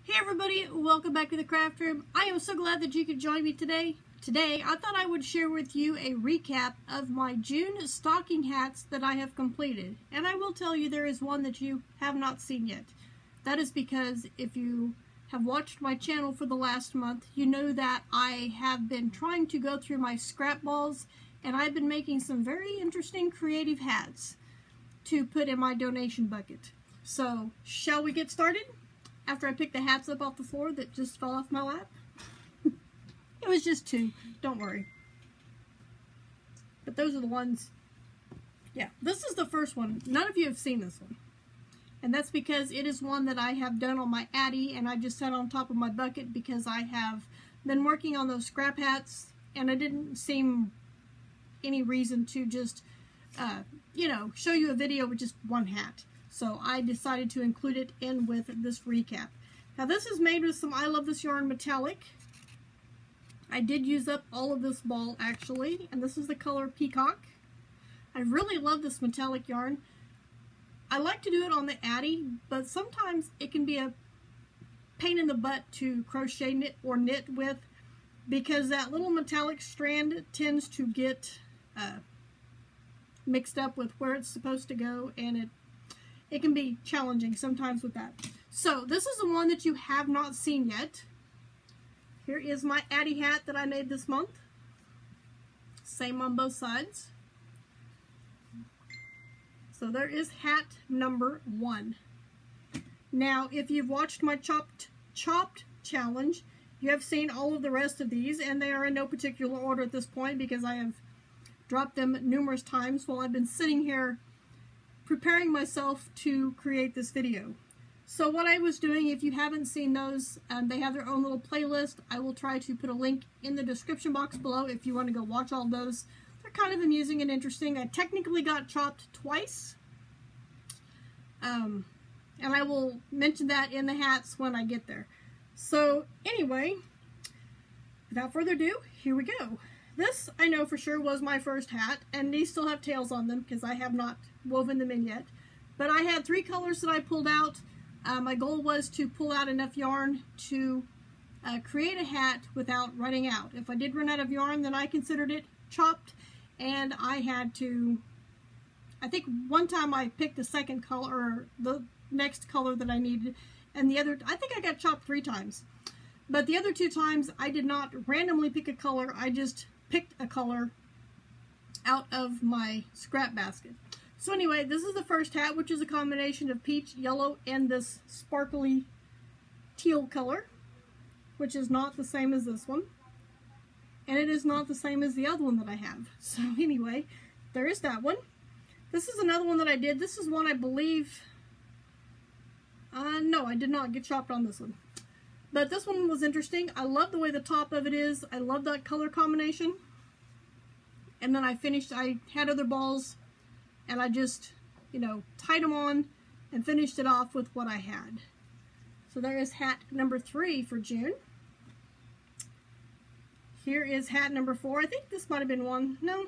Hey everybody, welcome back to the craft room. I am so glad that you could join me today. Today, I thought I would share with you a recap of my June stocking hats that I have completed. And I will tell you there is one that you have not seen yet. That is because if you have watched my channel for the last month, you know that I have been trying to go through my scrap balls and I've been making some very interesting creative hats to put in my donation bucket. So, shall we get started? After I picked the hats up off the floor that just fell off my lap. It was just two, don't worry. But those are the ones, yeah, this is the first one. None of you have seen this one. And that's because it is one that I have done on my Addy, and I just set on top of my bucket because I have been working on those scrap hats, and it didn't seem any reason to just, show you a video with just one hat. So I decided to include it in with this recap. Now this is made with some I Love This Yarn metallic. I did use up all of this ball actually, and this is the color Peacock. I really love this metallic yarn. I like to do it on the Addy, but sometimes it can be a pain in the butt to crochet knit or knit with because that little metallic strand tends to get mixed up with where it's supposed to go, and it can be challenging sometimes with that. So this is the one that you have not seen yet. Here is my Addy hat that I made this month. Same on both sides. So there is hat number 1. Now if you've watched my chopped challenge, you have seen all of the rest of these, and they are in no particular order at this point because I have dropped them numerous times while I've been sitting here preparing myself to create this video. So what I was doing, if you haven't seen those, they have their own little playlist. I will try to put a link in the description box below if you want to go watch all those. They're kind of amusing and interesting. I technically got chopped twice. And I will mention that in the hats when I get there. So anyway, without further ado, here we go. This, I know for sure, was my first hat, and these still have tails on them because I have not woven them in yet. But I had 3 colors that I pulled out. My goal was to pull out enough yarn to create a hat without running out. If I did run out of yarn, then I considered it chopped, and I had to, I think one time I picked the second color, or the next color that I needed, and the other, I think I got chopped 3 times. But the other 2 times, I did not randomly pick a color, I just picked a color out of my scrap basket. So anyway, this is the first hat, which is a combination of peach, yellow, and this sparkly teal color, which is not the same as this one. And it is not the same as the other one that I have. So anyway, there is that one. This is another one that I did. This is one I believe, no, I did not get chopped on this one. But this one was interesting. I love the way the top of it is. I love that color combination. And then I had other balls, and I just, tied them on and finished it off with what I had. So there is hat number 3 for June. Here is hat number 4. I think this might have been one. No.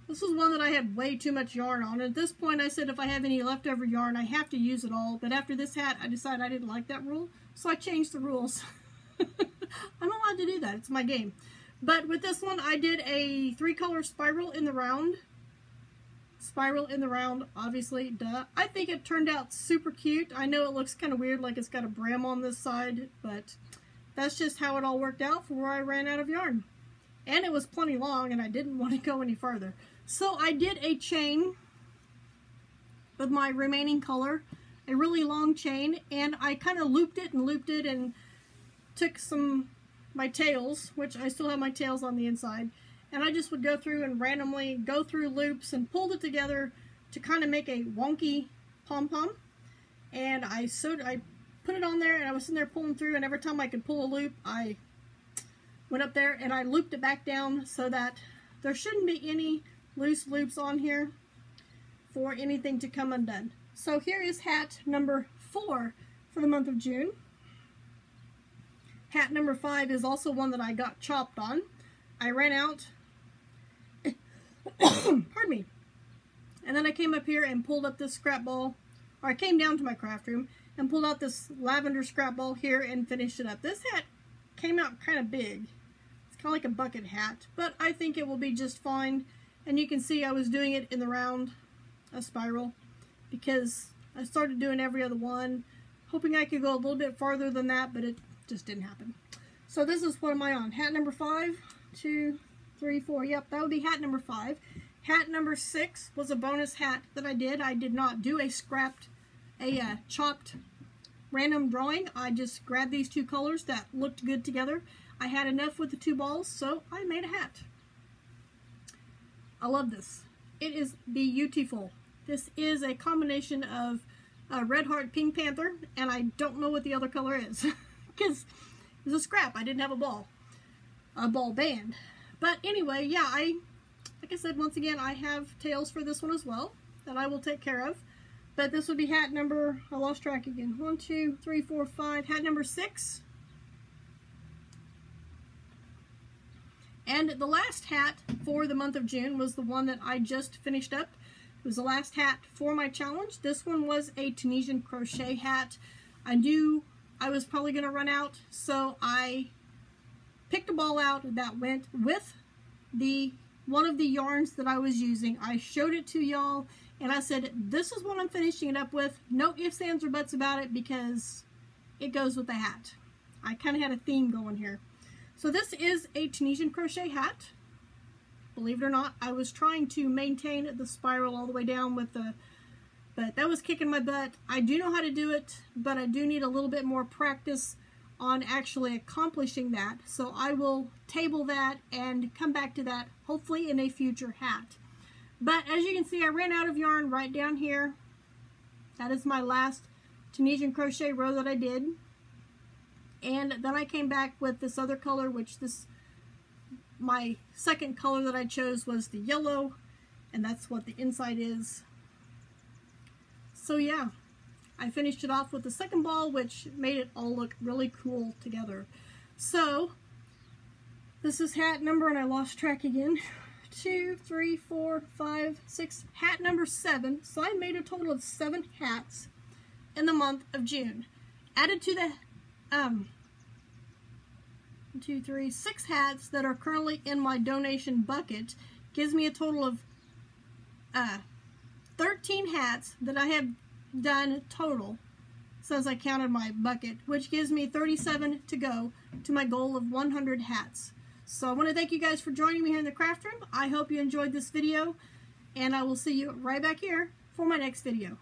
This was one that I had way too much yarn on. At this point, I said if I have any leftover yarn, I have to use it all. But after this hat, I decided I didn't like that rule, so I changed the rules. I'm allowed to do that. It's my game. But with this one, I did a 3-color spiral in the round. Spiral in the round, obviously, duh. I think it turned out super cute. I know it looks kind of weird, like it's got a brim on this side, but that's just how it all worked out for where I ran out of yarn. And it was plenty long, and I didn't want to go any farther. So I did a chain with my remaining color, a really long chain, and I kind of looped it and took my tails, which I still have my tails on the inside, and I just would go through and randomly go through loops and pulled it together to kind of make a wonky pom-pom. And I put it on there, and I was sitting there pulling through, and every time I could pull a loop, I went up there and I looped it back down so that there shouldn't be any loose loops on here for anything to come undone. So here is hat number 4 for the month of June. Hat number 5 is also one that I got chopped on. I ran out, pardon me, and then I came up here and pulled up this scrap ball, or I came down to my craft room and pulled out this lavender scrap ball here and finished it up. This hat came out kind of big. It's kind of like a bucket hat, but I think it will be just fine. And you can see I was doing it in the round, a spiral, because I started doing every other one, hoping I could go a little bit farther than that, but it just didn't happen. So this is, what am I on? Hat number 5, 2, 3, 4. Yep, that would be hat number 5. Hat number 6 was a bonus hat that I did. I did not do a chopped random drawing. I just grabbed these two colors that looked good together. I had enough with the two balls, so I made a hat. I love this. It is beautiful. This is a combination of Red Heart Pink Panther, and I don't know what the other color is because it was a scrap. I didn't have a ball band. But anyway, yeah, like I said, once again, I have tails for this one as well that I will take care of. But this would be hat number, I lost track again, 1, 2, 3, 4, 5, hat number 6. And the last hat for the month of June was the one that I just finished up. It was the last hat for my challenge. This one was a Tunisian crochet hat. I knew I was probably going to run out, so I picked a ball out that went with one of the yarns that I was using. I showed it to y'all, and I said, this is what I'm finishing it up with. No ifs, ands, or buts about it, because it goes with the hat. I kind of had a theme going here. So this is a Tunisian crochet hat. Believe it or not, I was trying to maintain the spiral all the way down with but that was kicking my butt. I do know how to do it, but I do need a little bit more practice on actually accomplishing that. So I will table that and come back to that, hopefully in a future hat. But as you can see, I ran out of yarn right down here. That is my last Tunisian crochet row that I did. And then I came back with this other color, my second color that I chose was the yellow, and that's what the inside is. So yeah, I finished it off with the second ball, which made it all look really cool together. So this is hat number, and I lost track again, 2, 3, 4, 5, 6, hat number 7. So I made a total of 7 hats in the month of June. Added to the 2, 3, 6 hats that are currently in my donation bucket gives me a total of 13 hats that I have done total since I counted my bucket, which gives me 37 to go to my goal of 100 hats. So I want to thank you guys for joining me here in the craft room. I hope you enjoyed this video, and I will see you right back here for my next video.